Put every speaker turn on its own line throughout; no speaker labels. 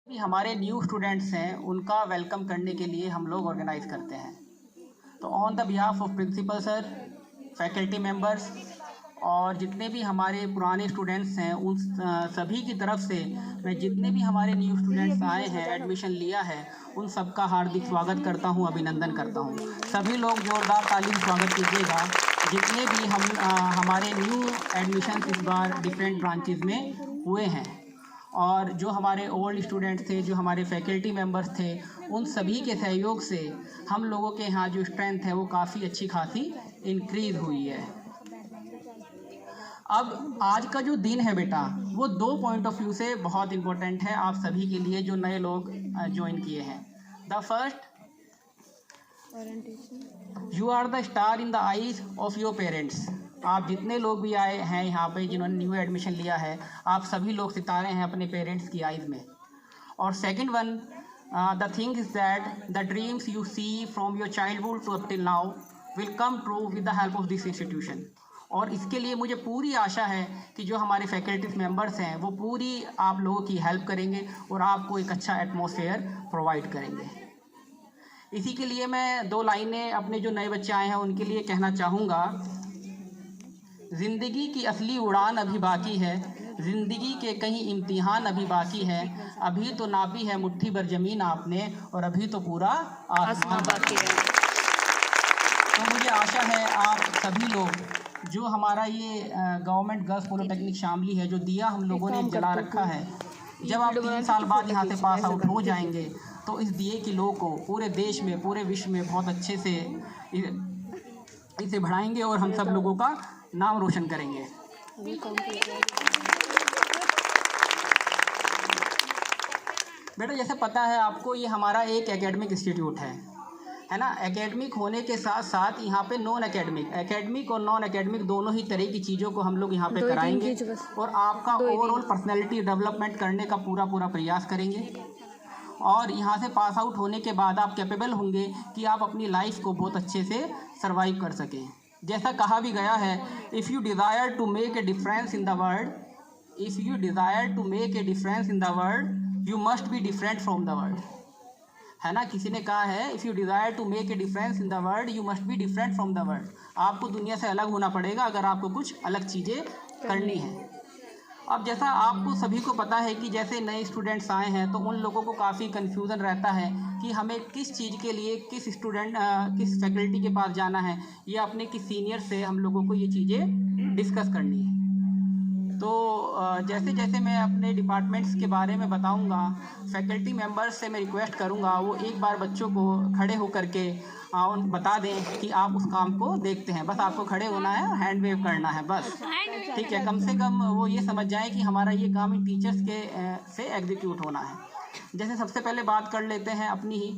भी हमारे new students हैं उनका वेलकम करने के लिए हम लोग ऑर्गेनाइज़ करते हैं। तो on the behalf of principal sir, faculty members और जितने भी हमारे पुराने स्टूडेंट्स हैं उन सभी की तरफ से मैं जितने भी हमारे न्यू स्टूडेंट्स आए हैं, एडमिशन लिया है, उन सबका हार्दिक स्वागत करता हूं, अभिनंदन करता हूं। सभी लोग जोरदार ताली स्वागत कीजिएगा। जितने भी हमारे न्यू एडमिशन इस बार डिफरेंट ब्रांचेस में हुए हैं और जो हमारे ओल्ड स्टूडेंट्स थे, जो हमारे फैकल्टी मेंबर्स थे, उन सभी के सहयोग से हम लोगों के यहाँ जो स्ट्रेंथ है वो काफ़ी अच्छी खासी इंक्रीज़ हुई है। अब आज का जो दिन है बेटा, वो 2 पॉइंट ऑफ व्यू से बहुत इम्पोर्टेंट है आप सभी के लिए जो नए लोग ज्वाइन किए हैं। The first, you are the star in the eyes of your parents. आप जितने लोग भी आए हैं यहाँ पे जिन्होंने न्यू एडमिशन लिया है, आप सभी लोग सितारे हैं अपने पेरेंट्स की आइज़ में। और second one, the thing is that the dreams you see from your childhood to up till now will come true with the help of this institution. और इसके लिए मुझे पूरी आशा है कि जो हमारे फैकल्टी मेंबर्स हैं वो पूरी आप लोगों की हेल्प करेंगे और आपको एक अच्छा एटमॉस्फेयर प्रोवाइड करेंगे। इसी के लिए मैं 2 लाइनें अपने जो नए बच्चे आए हैं उनके लिए कहना चाहूँगा। ज़िंदगी की असली उड़ान अभी बाकी है, ज़िंदगी के कई इम्तिहान अभी बाकी है, अभी तो नापी है मुट्ठी भर ज़मीन आपने और अभी तो पूरा आसमान बाकी है। तो मुझे आशा है आप सभी लोग जो हमारा ये गवर्नमेंट गर्ल्स पॉलिटेक्निक शामली है, जो दिया हम लोगों ने जला रखा है, जब आप 3 साल बाद यहाँ से पास आउट हो जाएंगे तो इस दिए की लो को पूरे देश में, पूरे विश्व में बहुत अच्छे से इसे बढ़ाएंगे और हम सब लोगों का नाम रोशन करेंगे। बेटा जैसे पता है आपको, ये हमारा एक एकेडमिक इंस्टीट्यूट है ना। एकेडमिक होने के साथ साथ यहाँ पे नॉन एकेडमिक और नॉन एकेडमिक दोनों ही तरह की चीज़ों को हम लोग यहाँ पे कराएंगे और आपका ओवरऑल पर्सनैलिटी डेवलपमेंट करने का पूरा प्रयास करेंगे। और यहाँ से पास आउट होने के बाद आप कैपेबल होंगे कि आप अपनी लाइफ को बहुत अच्छे से सर्वाइव कर सकें। जैसा कहा भी गया है, if you desire to make a difference in the world, if you desire to make a difference in the world you must be different from the world, है ना। किसी ने कहा है if you desire to make a difference in the world you must be different from the world. आपको दुनिया से अलग होना पड़ेगा अगर आपको कुछ अलग चीज़ें करनी है। अब जैसा आपको सभी को पता है कि जैसे नए स्टूडेंट्स आए हैं तो उन लोगों को काफ़ी कन्फ्यूज़न रहता है कि हमें किस चीज़ के लिए किस फैकल्टी के पास जाना है या अपने किस सीनियर से हम लोगों को ये चीज़ें डिस्कस करनी है। तो जैसे जैसे मैं अपने डिपार्टमेंट्स के बारे में बताऊंगा, फैकल्टी मेंबर्स से मैं रिक्वेस्ट करूंगा वो एक बार बच्चों को खड़े होकर के बता दें कि आप उस काम को देखते हैं। बस आपको खड़े होना है और हैंड वेव करना है बस, ठीक है। कम से कम वो ये समझ जाएं कि हमारा ये काम इन टीचर्स के से एग्जीक्यूट होना है। जैसे सबसे पहले बात कर लेते हैं अपनी ही,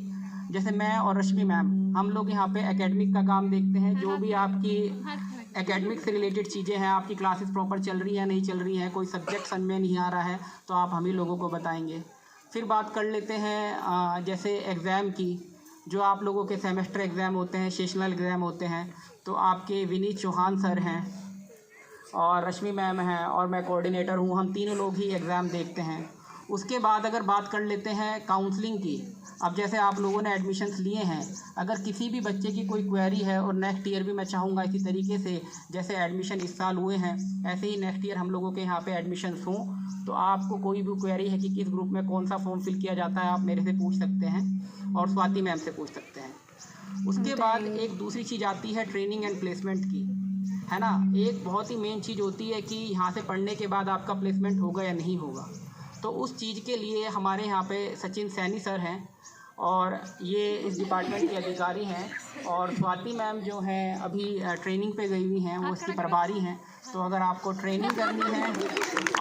जैसे मैं और रश्मि मैम, हम लोग यहाँ पे एकेडमिक का काम देखते हैं। जो भी आपकी एकेडमिक से रिलेटेड चीज़ें हैं, आपकी क्लासेस प्रॉपर चल रही हैं नहीं चल रही हैं, कोई सब्जेक्ट समझ में नहीं आ रहा है तो आप हम ही लोगों को बताएंगे। फिर बात कर लेते हैं जैसे एग्ज़ाम की, जो आप लोगों के सेमेस्टर एग्ज़ाम होते हैं, सेशनल एग्ज़ाम होते हैं, तो आपके विनीत चौहान सर हैं और रश्मि मैम हैं और मैं कोऑर्डिनेटर हूँ, हम तीनों लोग ही एग्ज़ाम देखते हैं। उसके बाद अगर बात कर लेते हैं काउंसलिंग की, अब जैसे आप लोगों ने एडमिशन्स लिए हैं, अगर किसी भी बच्चे की कोई क्वेरी है और नेक्स्ट ईयर भी मैं चाहूँगा इसी तरीके से जैसे एडमिशन इस साल हुए हैं ऐसे ही नेक्स्ट ईयर हम लोगों के यहाँ पे एडमिशन्स हों, तो आपको कोई भी क्वेरी है कि किस ग्रुप में कौन सा फॉर्म फिल किया जाता है, आप मेरे से पूछ सकते हैं और स्वाति मैम से पूछ सकते हैं। उसके बाद एक दूसरी चीज़ आती है ट्रेनिंग एंड प्लेसमेंट की, है ना। एक बहुत ही मेन चीज़ होती है कि यहाँ से पढ़ने के बाद आपका प्लेसमेंट होगा या नहीं होगा। तो उस चीज़ के लिए हमारे यहाँ पे सचिन सैनी सर हैं और ये इस डिपार्टमेंट के अधिकारी हैं और स्वाति मैम जो हैं अभी ट्रेनिंग पे गई हुई हैं, वो इसकी प्रभारी हैं। तो अगर आपको ट्रेनिंग करनी है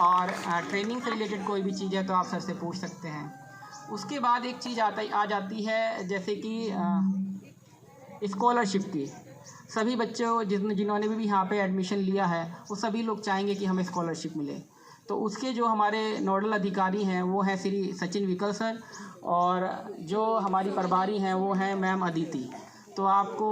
और ट्रेनिंग से रिलेटेड कोई भी चीज़ है तो आप सर से पूछ सकते हैं। उसके बाद एक चीज़ आ जाती है जैसे कि स्कॉलरशिप की। सभी बच्चों जिन्होंने भी यहाँ पे एडमिशन लिया है वो सभी लोग चाहेंगे कि हमें स्कॉलरशिप मिले। तो उसके जो हमारे नोडल अधिकारी हैं वो हैं श्री सचिन विकल सर और जो हमारी प्रभारी हैं वो हैं मैम अदिति। तो आपको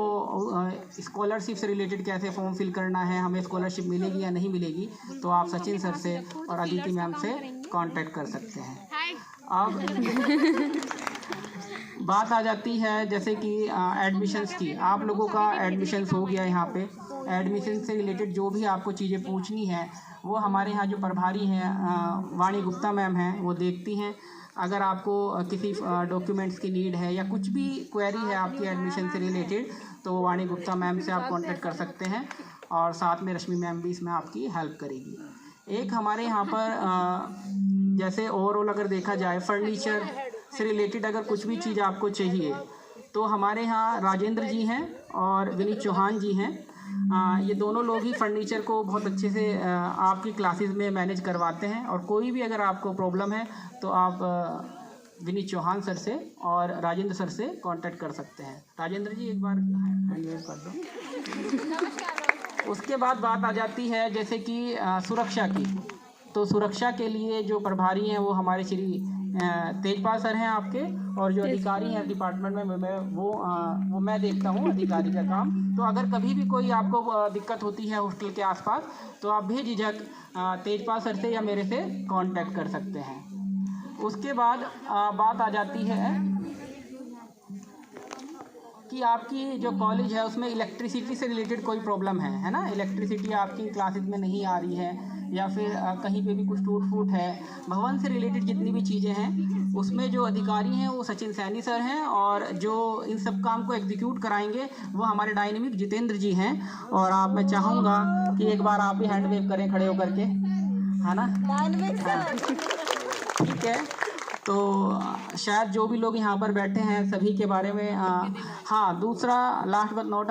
स्कॉलरशिप से रिलेटेड कैसे फॉर्म फिल करना है, हमें स्कॉलरशिप मिलेगी या नहीं मिलेगी, तो आप सचिन सर से और अदिति मैम से कांटेक्ट कर सकते हैं। अब बात आ जाती है जैसे कि एडमिशन्स की। आप लोगों का एडमिशन्स हो गया यहाँ पे। एडमिशन से रिलेटेड जो भी आपको चीज़ें पूछनी है वो हमारे यहाँ जो प्रभारी हैं वाणी गुप्ता मैम हैं वो देखती हैं। अगर आपको किसी डॉक्यूमेंट्स की नीड है या कुछ भी क्वेरी है आपकी एडमिशन से रिलेटेड तो वाणी गुप्ता मैम से आप कांटेक्ट कर सकते हैं और साथ में रश्मि मैम भी इसमें आपकी हेल्प करेगी। एक हमारे यहाँ पर जैसे ओवरऑल अगर देखा जाए फर्नीचर से रिलेटेड अगर कुछ भी चीज़ आपको चाहिए तो हमारे यहाँ राजेंद्र जी हैं और विनीत चौहान जी हैं। ये दोनों लोग ही फर्नीचर को बहुत अच्छे से आपकी क्लासेस में मैनेज करवाते हैं और कोई भी अगर आपको प्रॉब्लम है तो आप विनीत चौहान सर से और राजेंद्र सर से कांटेक्ट कर सकते हैं। राजेंद्र जी एक बार हैंड वेव कर दो। उसके बाद बात आ जाती है जैसे कि सुरक्षा की। तो सुरक्षा के लिए जो प्रभारी हैं वो हमारे श्री तेजपाल सर हैं आपके, और जो अधिकारी हैं डिपार्टमेंट में वो मैं देखता हूँ अधिकारी का काम। तो अगर कभी भी कोई आपको दिक्कत होती है हॉस्टल के आसपास तो आप बेझिझक तेजपाल सर से या मेरे से कांटेक्ट कर सकते हैं। उसके बाद बात आ जाती है कि आपकी जो कॉलेज है उसमें इलेक्ट्रिसिटी से रिलेटेड कोई प्रॉब्लम है ना, इलेक्ट्रिसिटी आपकी क्लासेस में नहीं आ रही है या फिर कहीं पे भी कुछ टूट फूट है, भवन से रिलेटेड जितनी भी चीज़ें हैं उसमें जो अधिकारी हैं वो सचिन सैनी सर हैं और जो इन सब काम को एग्जीक्यूट कराएंगे वो हमारे डायनेमिक जितेंद्र जी हैं। और मैं चाहूँगा कि एक बार आप भी हैंड वेव करें खड़े होकर के, है ना। ठीक है, तो शायद जो भी लोग यहाँ पर बैठे हैं सभी के बारे में हाँ, दूसरा लास्ट बट नॉट